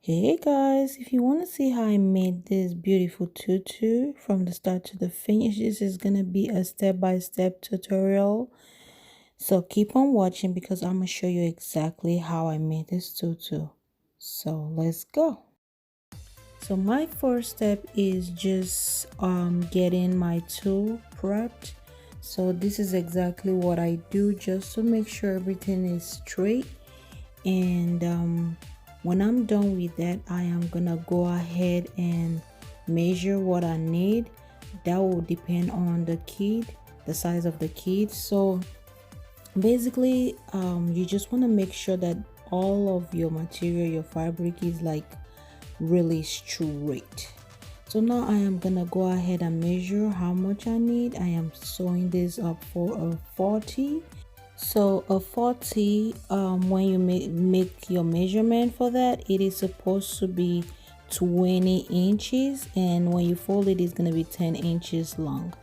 Hey guys, if you want to see how I made this beautiful tutu from the start to the finish, this is gonna be a step-by-step tutorial. So keep on watching because I'm gonna show you exactly how I made this tutu. So let's go. So my first step is just getting my tool prepped. So this is exactly what I do just to make sure everything is straight. And when I'm done with that, I am gonna go ahead and measure what I need. That will depend on the kit, the size of the kit. So basically you just want to make sure that all of your material, your fabric, is like really straight. So now I am gonna go ahead and measure how much I need. I am sewing this up for a 40. So a 40, when you make your measurement for that, it is supposed to be 20 inches, and when you fold it, it's going to be 10 inches long.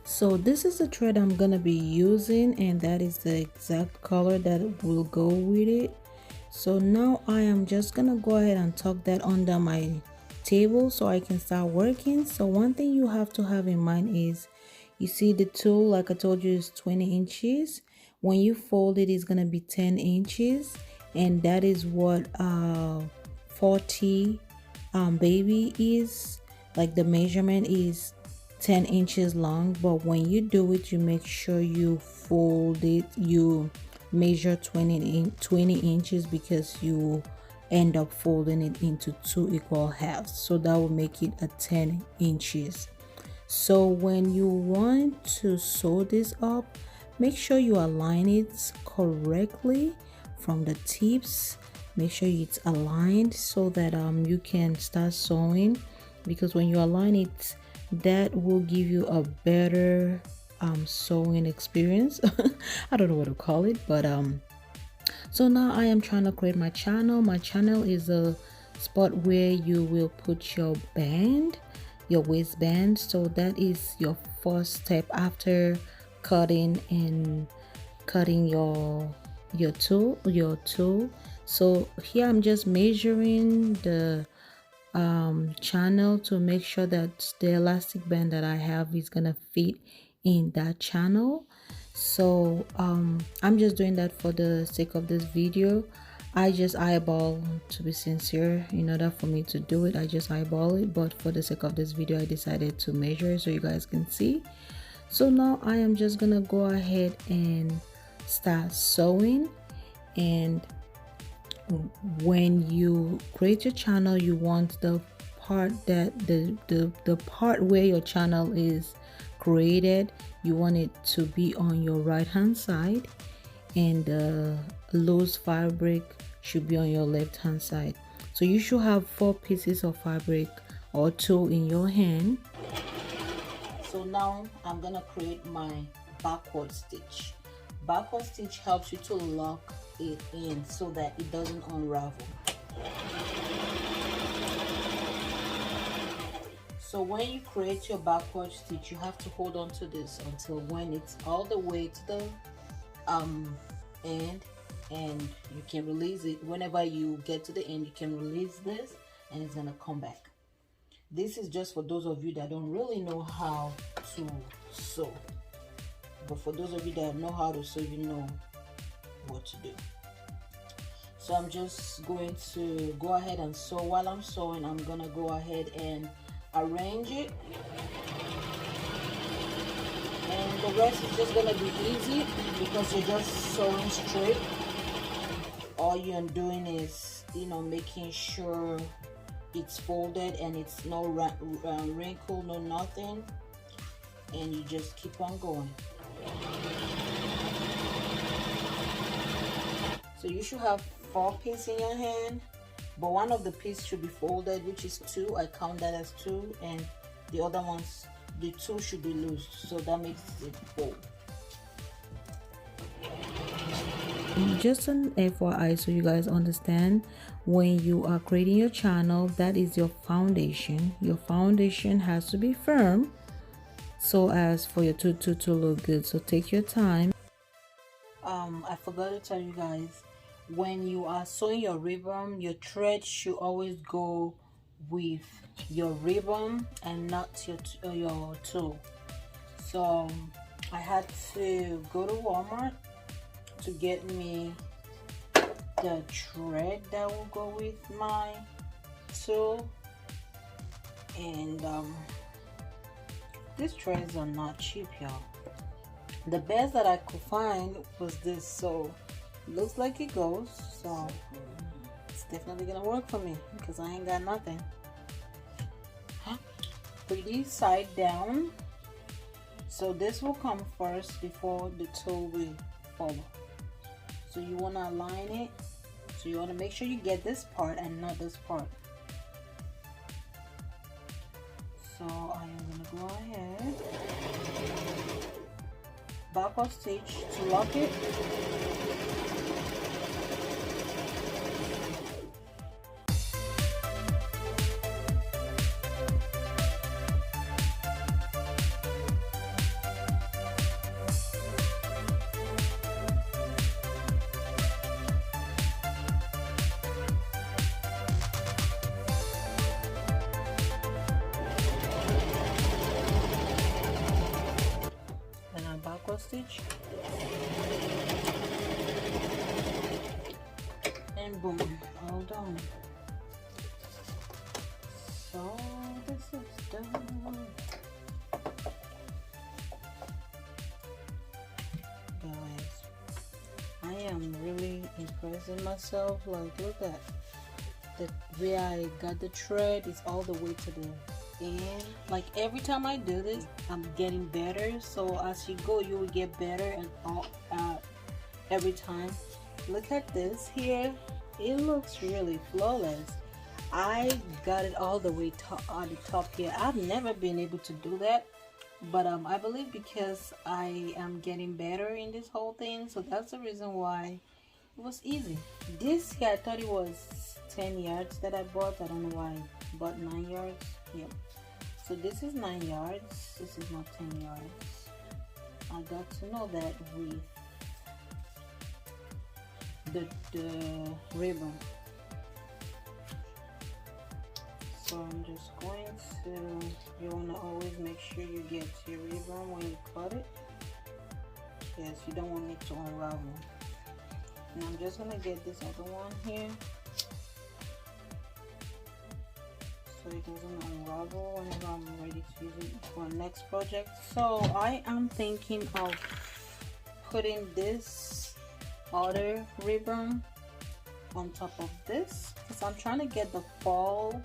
So this is the thread I'm going to be using, and that is the exact color that will go with it. So now I am just going to go ahead and tuck that under my table so I can start working. So one thing you have to have in mind is, you see the tool, like I told you, is 20 inches. When you fold it, it's gonna be 10 inches, and that is what 40 baby is. Like the measurement is 10 inches long, but when you do it, you make sure you fold it, you measure 20 inches, because you end up folding it into 2 equal halves, so that will make it a 10 inches. So when you want to sew this up, make sure you align it correctly from the tips. Make sure it's aligned so that you can start sewing, because when you align it, that will give you a better sewing experience. I don't know what to call it, but so now I am trying to create my channel. My channel is a spot where you will put your band, your waistband. So that is your first step after cutting your tool. So here I'm just measuring the channel to make sure that the elastic band that I have is gonna fit in that channel. So I'm just doing that for the sake of this video. I just eyeball, to be sincere, in order for me to do it, I just eyeball it, but for the sake of this video I decided to measure so you guys can see. So now I am just gonna go ahead and start sewing. And when you create your channel, you want the part that the part where your channel is created, you want it to be on your right hand side, and the loose fabric should be on your left hand side. So you should have 4 pieces of fabric or 2 in your hand. So now I'm gonna create my backward stitch. Backward stitch helps you to lock it in so that it doesn't unravel. So when you create your backward stitch, you have to hold on to this until when it's all the way to the end, and you can release it. Whenever you get to the end, you can release this and it's gonna come back. This is just for those of you that don't really know how to sew, but for those of you that know how to sew, you know what to do. So I'm just going to go ahead and sew. While I'm sewing, I'm gonna go ahead and arrange it, and the rest is just gonna be easy because you're just sewing straight. All you're doing is, making sure it's folded and it's no wrinkle, no nothing, and you just keep on going. So you should have 4 pieces in your hand, but one of the pieces should be folded, which is 2. I count that as 2, and the other ones, the 2 should be loose, so that makes it fold. Just an FYI, so you guys understand, when you are creating your channel, that is your foundation. Your foundation has to be firm so as for your tutu to look good. So take your time. I forgot to tell you guys, when you are sewing your ribbon, your thread should always go with your ribbon and not your tool. So I had to go to Walmart to get me the thread that will go with my tool, and these threads are not cheap, y'all. The best that I could find was this, so looks like it goes, so it's definitely gonna work for me because I ain't got nothing. Put these side down, so this will come first before the tool will follow. So you want to align it, so you want to make sure you get this part and not this part. So I am gonna go ahead, backward stitch to lock it. Backward stitch, and boom, all done. So this is done, guys. I am really impressing myself. Like, look at the way I got the thread. It's all the way to the end. Like, every time I do this, I'm getting better. So as you go, you will get better, and all every time. Look at this here. It looks really flawless. I got it all the way on the top here. I've never been able to do that, but I believe because I am getting better in this whole thing, so that's the reason why it was easy. This here, I thought it was 10 yards that I bought. I don't know why I bought 9 yards. Yep. So this is 9 yards. This is not 10 yards. I got to know that with the ribbon. So I'm just going to, you want to always make sure you get your ribbon when you cut it. Yes, you don't want it to unravel. And I'm just going to get this other one here, so it doesn't unravel whenever I'm ready to use it for next project. So I am thinking of putting this other ribbon on top of this, because I'm trying to get the fall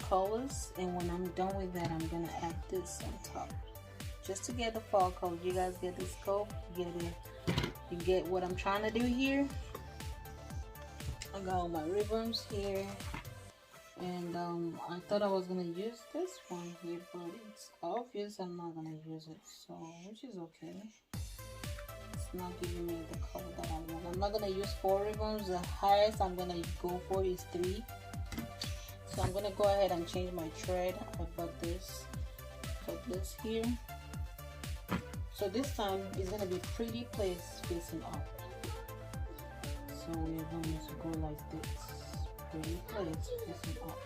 colors, and when I'm done with that, I'm gonna add this on top just to get the fall color. You guys get the scope, you get what I'm trying to do here. I got all my ribbons here, and I thought I was gonna use this one here, but it's obvious I'm not gonna use it, so which is okay. It's not giving me the color that I want. I'm not gonna use 4 ribbons. The highest I'm gonna go for is 3. So I'm gonna go ahead and change my thread. I bought this, put this here. So this time it's gonna be pretty place facing up. So we're going to go like this, pretty place facing up.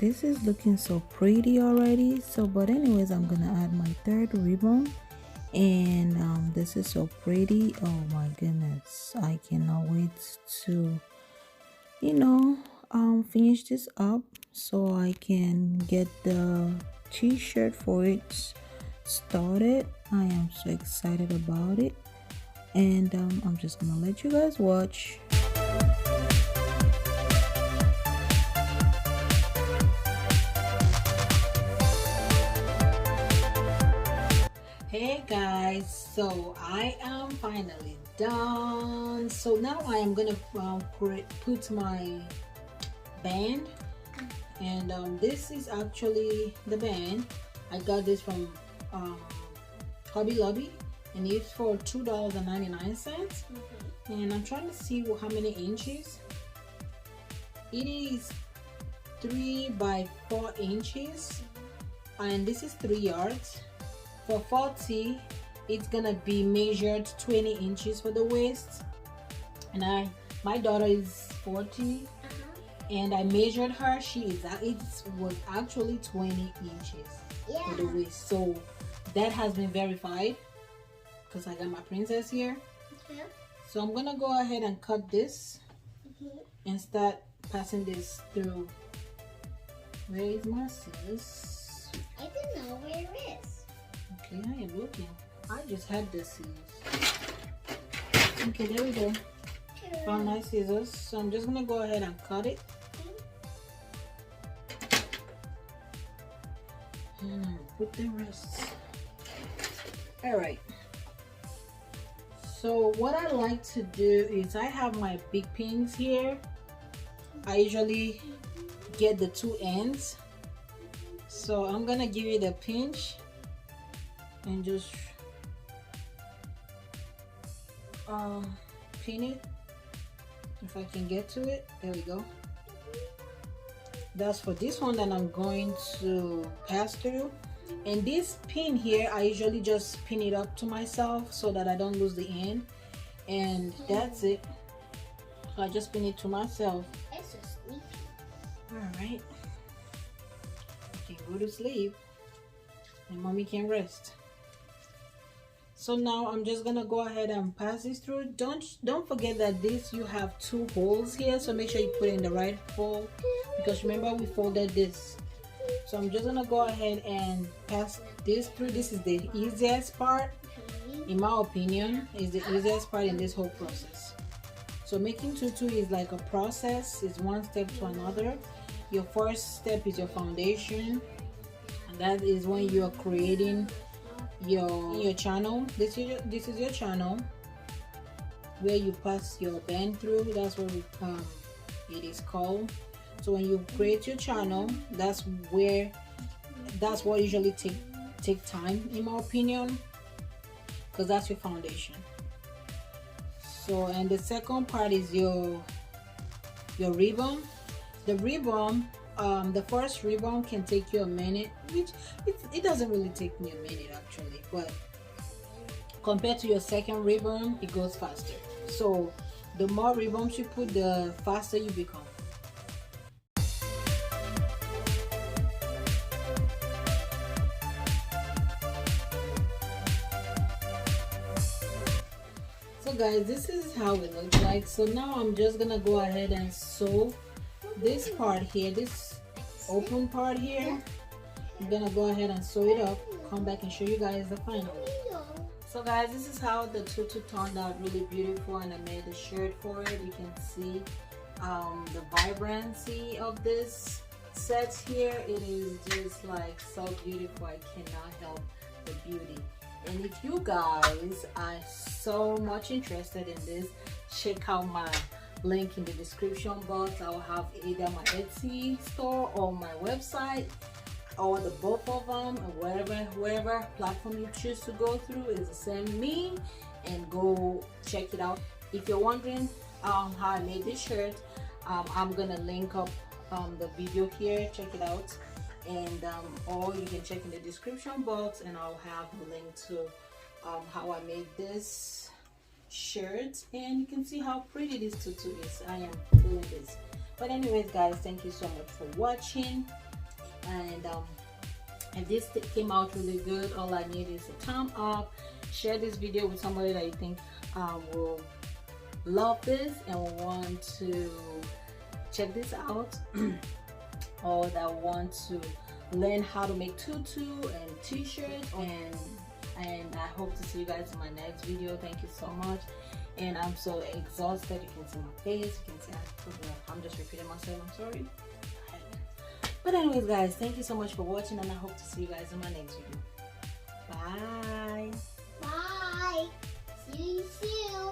This is looking so pretty already. So but anyways, I'm gonna add my 3rd ribbon, and this is so pretty. Oh my goodness, I cannot wait to finish this up so I can get the t-shirt for it started. I am so excited about it, and I'm just gonna let you guys watch. Hey guys, so I am finally done. So now I am gonna put my band, and this is actually the band. I got this from Hobby Lobby, and it's for $2.99. And I'm trying to see how many inches. It is 3 by 4 inches, and this is 3 yards. For 40, it's gonna be measured 20 inches for the waist, and my daughter is 40, and I measured her. It was actually 20 inches for the waist. So that has been verified because I got my princess here. So I'm gonna go ahead and cut this and start passing this through. Where is my scissors? I don't know where it is. Okay, I am looking. I just had the scissors. Okay, there we go. Found my scissors. So I'm just gonna go ahead and cut it. And put the rest. Alright. So what I like to do is I have my big pins here. I usually get the 2 ends. So I'm gonna give it a pinch and just pin it if I can get to it. There we go. That's for this one that I'm going to pass through. And this pin here, I usually just pin it up to myself so that I don't lose the end, and that's it. So I just pin it to myself. It's so sleepy. All right, you can go to sleep and mommy can rest. So now I'm just gonna go ahead and pass this through. Don't forget that you have 2 holes here, so make sure you put it in the right hole, because remember we folded this. So I'm just gonna go ahead and pass this through. This is the easiest part, in my opinion, is the easiest part in this whole process. So making tutu is like a process, it's one step to another. Your first step is your foundation, and that is when you're creating your channel. This is your channel where you pass your band through. That's what it is called. So when you create your channel, that's what usually take time, in my opinion, because that's your foundation. So, and the second part is your ribbon. The ribbon, the first ribbon can take you a minute, which it doesn't really take me a minute actually, but compared to your second ribbon, it goes faster. So the more ribbons you put, the faster you become. So guys, this is how it looks like. So now I'm just gonna go ahead and sew this part here, this open part here. I'm gonna go ahead and sew it up, come back and show you guys the final look. So guys, this is how the tutu turned out, really beautiful, and I made a shirt for it. You can see the vibrancy of this set here. It is just like so beautiful. I cannot help the beauty. And if you guys are so much interested in this, check out my link in the description box. I will have either my Etsy store or my website, or the both of them, and wherever platform you choose to go through is send me and go check it out. If you're wondering how I made this shirt, I'm gonna link up the video here. Check it out. And or you can check in the description box, and I'll have the link to how I made this shirt, and you can see how pretty this tutu is. I am doing this. But anyways guys, thank you so much for watching, and if this came out really good, all I need is a thumb up. Share this video with somebody that you think will love this and will want to check this out or that want to learn how to make tutu and t-shirts, and I hope to see you guys in my next video. Thank you so much. And I'm so exhausted. You can see my face, you can see I'm just repeating myself, I'm sorry. But anyways guys, thank you so much for watching, and I hope to see you guys in my next video. Bye. Bye. Bye. See you soon.